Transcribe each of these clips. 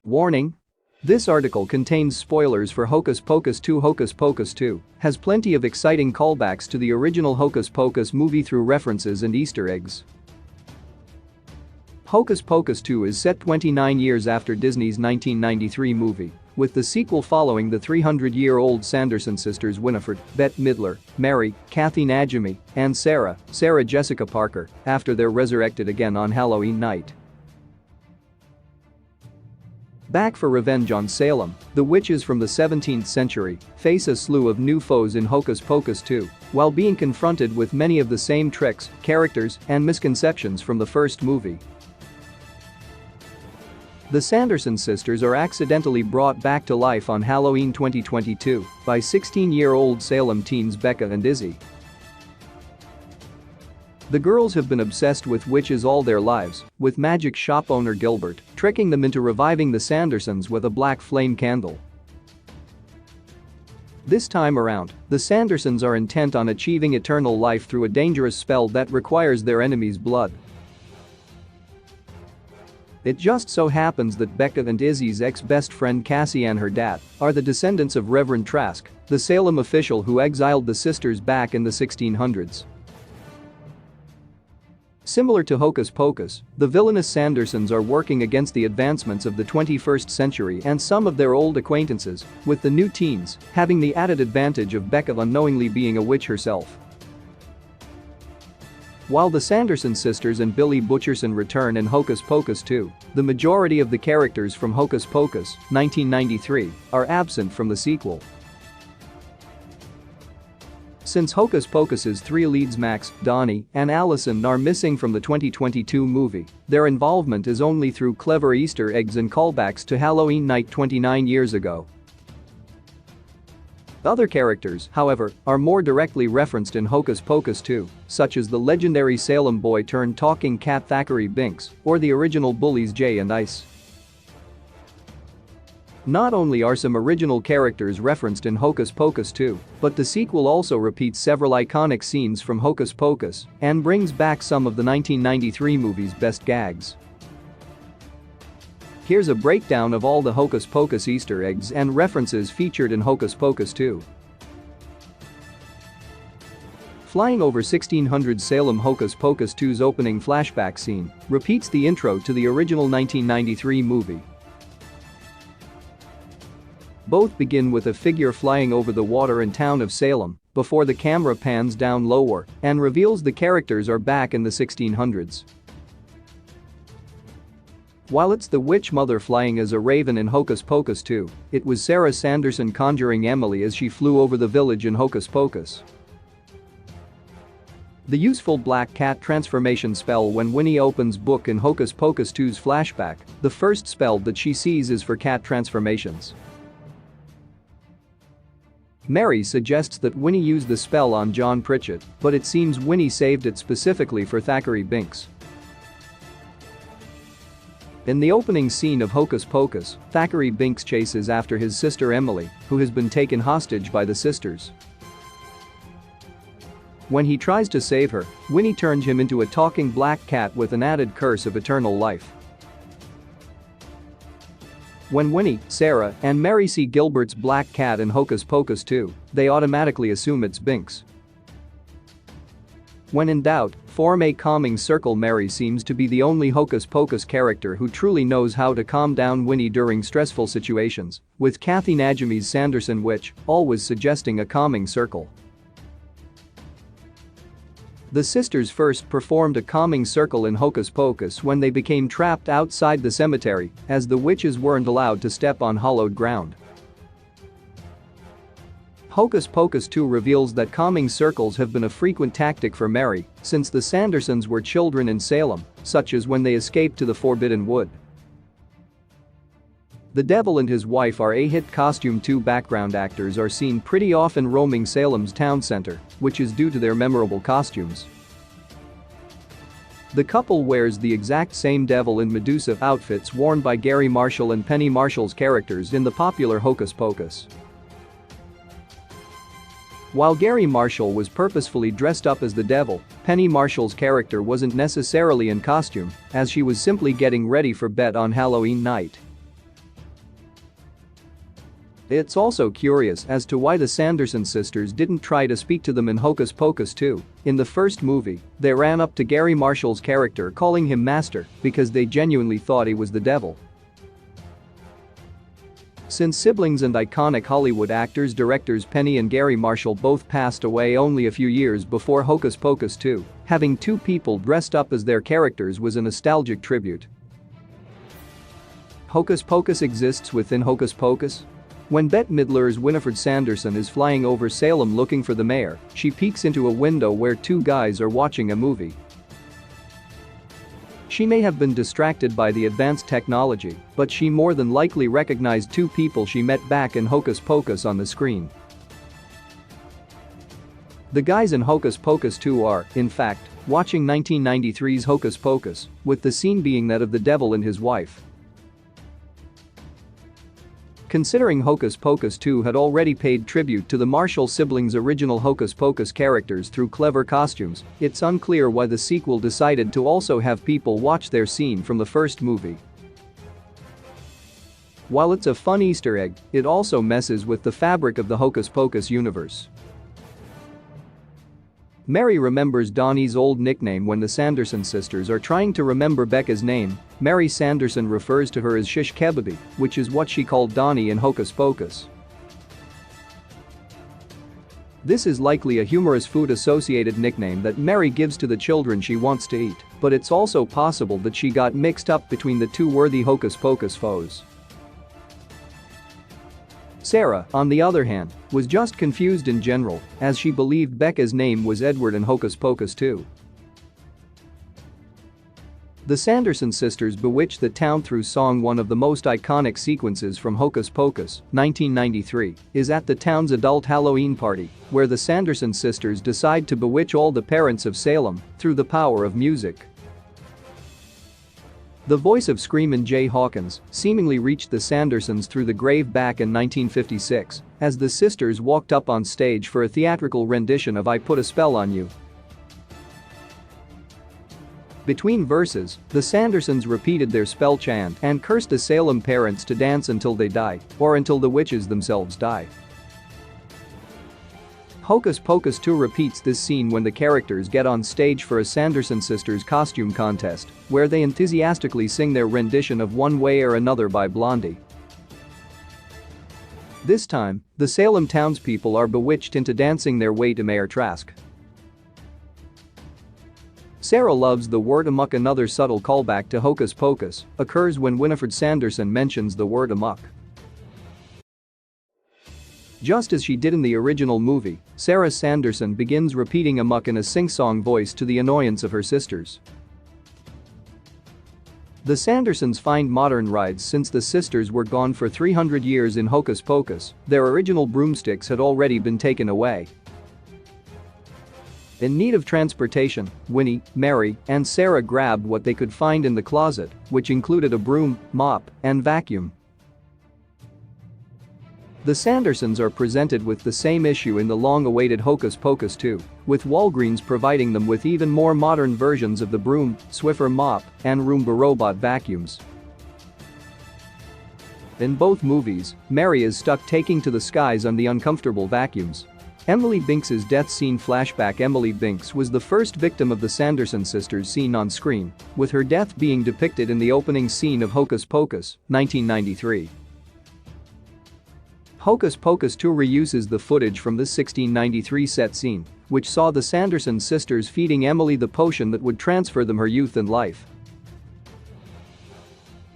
Warning: this article contains spoilers for Hocus Pocus 2. Hocus Pocus 2 has plenty of exciting callbacks to the original Hocus Pocus movie through references and Easter eggs. Hocus Pocus 2 is set 29 years after Disney's 1993 movie, with the sequel following the 300-year-old Sanderson sisters Winifred, Bette Midler, Mary, Kathy Najimy, and Sarah Jessica Parker, after they're resurrected again on Halloween night. Back for revenge on Salem, the witches from the 17th century face a slew of new foes in Hocus Pocus 2, while being confronted with many of the same tricks, characters, and misconceptions from the first movie. The Sanderson sisters are accidentally brought back to life on Halloween 2022 by 16-year-old Salem teens Becca and Izzy. The girls have been obsessed with witches all their lives, with magic shop owner Gilbert tricking them into reviving the Sandersons with a black flame candle. This time around, the Sandersons are intent on achieving eternal life through a dangerous spell that requires their enemies' blood. It just so happens that Becca and Izzy's ex-best friend Cassie and her dad are the descendants of Reverend Trask, the Salem official who exiled the sisters back in the 1600s. Similar to Hocus Pocus, the villainous Sandersons are working against the advancements of the 21st century and some of their old acquaintances, with the new teens having the added advantage of Becca unknowingly being a witch herself. While the Sanderson sisters and Billy Butcherson return in Hocus Pocus 2, the majority of the characters from Hocus Pocus 1993 are absent from the sequel. Since Hocus Pocus's three leads Max, Donnie, and Allison are missing from the 2022 movie, their involvement is only through clever Easter eggs and callbacks to Halloween night 29 years ago. Other characters, however, are more directly referenced in Hocus Pocus 2, such as the legendary Salem boy turned talking cat Thackeray Binks or the original bullies Jay and Ice. Not only are some original characters referenced in Hocus Pocus 2, but the sequel also repeats several iconic scenes from Hocus Pocus and brings back some of the 1993 movie's best gags. Here's a breakdown of all the Hocus Pocus Easter eggs and references featured in Hocus Pocus 2. Flying over 1600 Salem. Hocus Pocus 2's opening flashback scene repeats the intro to the original 1993 movie. Both begin with a figure flying over the water in town of Salem before the camera pans down lower and reveals the characters are back in the 1600s. While it's the witch mother flying as a raven in Hocus Pocus 2, it was Sarah Sanderson conjuring Emily as she flew over the village in Hocus Pocus. The useful black cat transformation spell when Winnie opens book in Hocus Pocus 2's flashback, the first spell that she sees is for cat transformations. Mary suggests that Winnie use the spell on John Pritchett, but it seems Winnie saved it specifically for Thackeray Binks. In the opening scene of Hocus Pocus, Thackeray Binks chases after his sister Emily, who has been taken hostage by the sisters. When he tries to save her, Winnie turns him into a talking black cat with an added curse of eternal life. When Winnie, Sarah, and Mary see Gilbert's black cat in Hocus Pocus 2, they automatically assume it's Binks. When in doubt, form a calming circle. Mary seems to be the only Hocus Pocus character who truly knows how to calm down Winnie during stressful situations, with Kathy Najimy's Sanderson witch always suggesting a calming circle. The sisters first performed a calming circle in Hocus Pocus when they became trapped outside the cemetery, as the witches weren't allowed to step on hallowed ground. Hocus Pocus 2 reveals that calming circles have been a frequent tactic for Mary since the Sandersons were children in Salem, such as when they escaped to the Forbidden Wood. The Devil and his wife are a hit costume. Two background actors are seen pretty often roaming Salem's town center, which is due to their memorable costumes. The couple wears the exact same Devil and Medusa outfits worn by Gary Marshall and Penny Marshall's characters in the popular Hocus Pocus. While Gary Marshall was purposefully dressed up as the Devil, Penny Marshall's character wasn't necessarily in costume, as she was simply getting ready for bed on Halloween night. It's also curious as to why the Sanderson sisters didn't try to speak to them in Hocus Pocus 2. In the first movie, they ran up to Gary Marshall's character calling him master because they genuinely thought he was the devil. Since siblings and iconic Hollywood actors directors Penny and Gary Marshall both passed away only a few years before Hocus Pocus 2, having two people dressed up as their characters was a nostalgic tribute. Hocus Pocus exists within Hocus Pocus? When Bette Midler's Winifred Sanderson is flying over Salem looking for the mayor, she peeks into a window where two guys are watching a movie. She may have been distracted by the advanced technology, but she more than likely recognized two people she met back in Hocus Pocus on the screen. The guys in Hocus Pocus 2 are, in fact, watching 1993's Hocus Pocus, with the scene being that of the devil and his wife. Considering Hocus Pocus 2 had already paid tribute to the Marshall siblings' original Hocus Pocus characters through clever costumes, it's unclear why the sequel decided to also have people watch their scene from the first movie. While it's a fun Easter egg, it also messes with the fabric of the Hocus Pocus universe. Mary remembers Donnie's old nickname when the Sanderson sisters are trying to remember Becca's name. Mary Sanderson refers to her as Shish Kebaby, which is what she called Donnie in Hocus Pocus. This is likely a humorous food-associated nickname that Mary gives to the children she wants to eat, but it's also possible that she got mixed up between the two worthy Hocus Pocus foes. Sarah, on the other hand, was just confused in general, as she believed Becca's name was Edward in Hocus Pocus 2. The Sanderson sisters bewitch the town through song. One of the most iconic sequences from Hocus Pocus, 1993, is at the town's adult Halloween party, where the Sanderson sisters decide to bewitch all the parents of Salem through the power of music. The voice of Screamin' Jay Hawkins seemingly reached the Sandersons through the grave back in 1956 as the sisters walked up on stage for a theatrical rendition of I Put a Spell on You. Between verses, the Sandersons repeated their spell chant and cursed the Salem parents to dance until they die, or until the witches themselves die. Hocus Pocus 2 repeats this scene when the characters get on stage for a Sanderson sisters costume contest, where they enthusiastically sing their rendition of One Way or Another by Blondie. This time, the Salem townspeople are bewitched into dancing their way to Mayor Trask. Sarah loves the word amok. Another subtle callback to Hocus Pocus occurs when Winifred Sanderson mentions the word amok. Just as she did in the original movie, Sarah Sanderson begins repeating amok in a sing-song voice to the annoyance of her sisters. The Sandersons find modern rides. Since the sisters were gone for 300 years in Hocus Pocus, their original broomsticks had already been taken away. In need of transportation, Winnie, Mary, and Sarah grabbed what they could find in the closet, which included a broom, mop, and vacuum. The Sandersons are presented with the same issue in the long-awaited Hocus Pocus 2, with Walgreens providing them with even more modern versions of the broom, Swiffer mop, and Roomba robot vacuums. In both movies, Mary is stuck taking to the skies on the uncomfortable vacuums. Emily Binks's death scene flashback. Emily Binks was the first victim of the Sanderson sisters seen on screen, with her death being depicted in the opening scene of Hocus Pocus, 1993. Hocus Pocus 2 reuses the footage from this 1693 set scene, which saw the Sanderson sisters feeding Emily the potion that would transfer them her youth and life.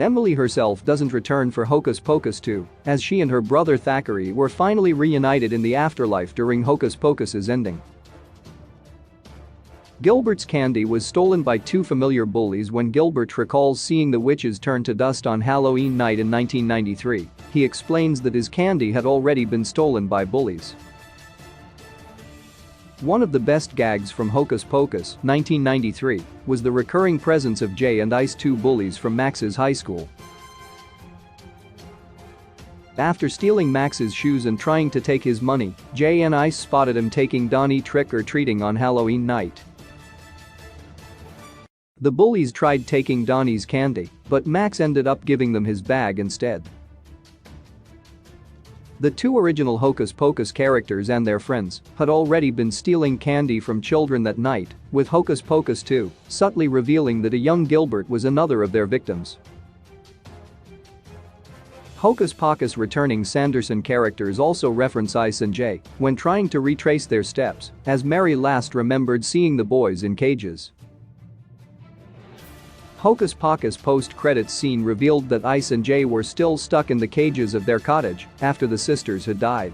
Emily herself doesn't return for Hocus Pocus 2, as she and her brother Thackeray were finally reunited in the afterlife during Hocus Pocus's ending. Gilbert's candy was stolen by two familiar bullies. When Gilbert recalls seeing the witches turn to dust on Halloween night in 1993, he explains that his candy had already been stolen by bullies. One of the best gags from Hocus Pocus, 1993, was the recurring presence of Jay and Ice, two bullies from Max's high school. After stealing Max's shoes and trying to take his money, Jay and Ice spotted him taking Donnie trick-or-treating on Halloween night. The bullies tried taking Donnie's candy, but Max ended up giving them his bag instead. The two original Hocus Pocus characters and their friends had already been stealing candy from children that night, with Hocus Pocus 2 subtly revealing that a young Gilbert was another of their victims. Hocus Pocus returning Sanderson characters also reference Ice and Jay when trying to retrace their steps, as Mary last remembered seeing the boys in cages. Hocus Pocus post-credits scene revealed that Ice and Jay were still stuck in the cages of their cottage after the sisters had died.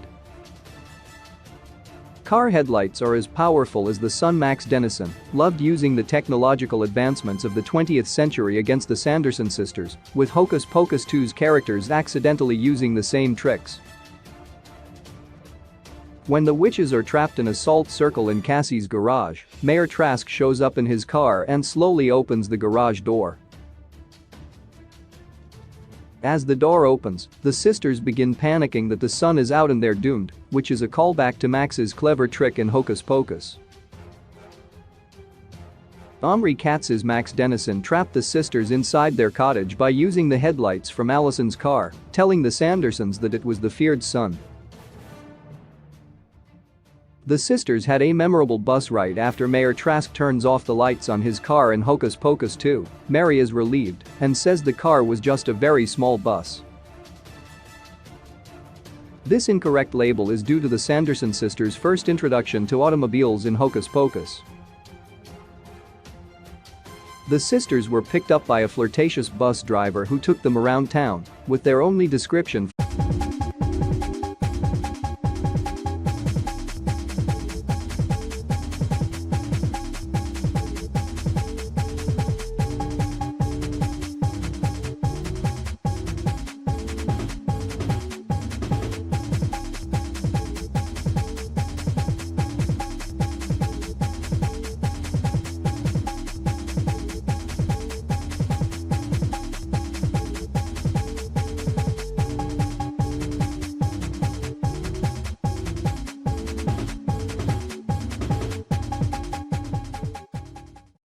Car headlights are as powerful as the sun. Max Dennison loved using the technological advancements of the 20th century against the Sanderson sisters, with Hocus Pocus 2's characters accidentally using the same tricks. When the witches are trapped in a salt circle in Cassie's garage, Mayor Trask shows up in his car and slowly opens the garage door. As the door opens, the sisters begin panicking that the sun is out and they're doomed, which is a callback to Max's clever trick in Hocus Pocus. Omri Katz's Max Dennison trapped the sisters inside their cottage by using the headlights from Allison's car, telling the Sandersons that it was the feared sun. The sisters had a memorable bus ride after Mayor Trask turns off the lights on his car in Hocus Pocus 2. Mary is relieved and says the car was just a very small bus. This incorrect label is due to the Sanderson sisters' first introduction to automobiles in Hocus Pocus. The sisters were picked up by a flirtatious bus driver who took them around town, with their only description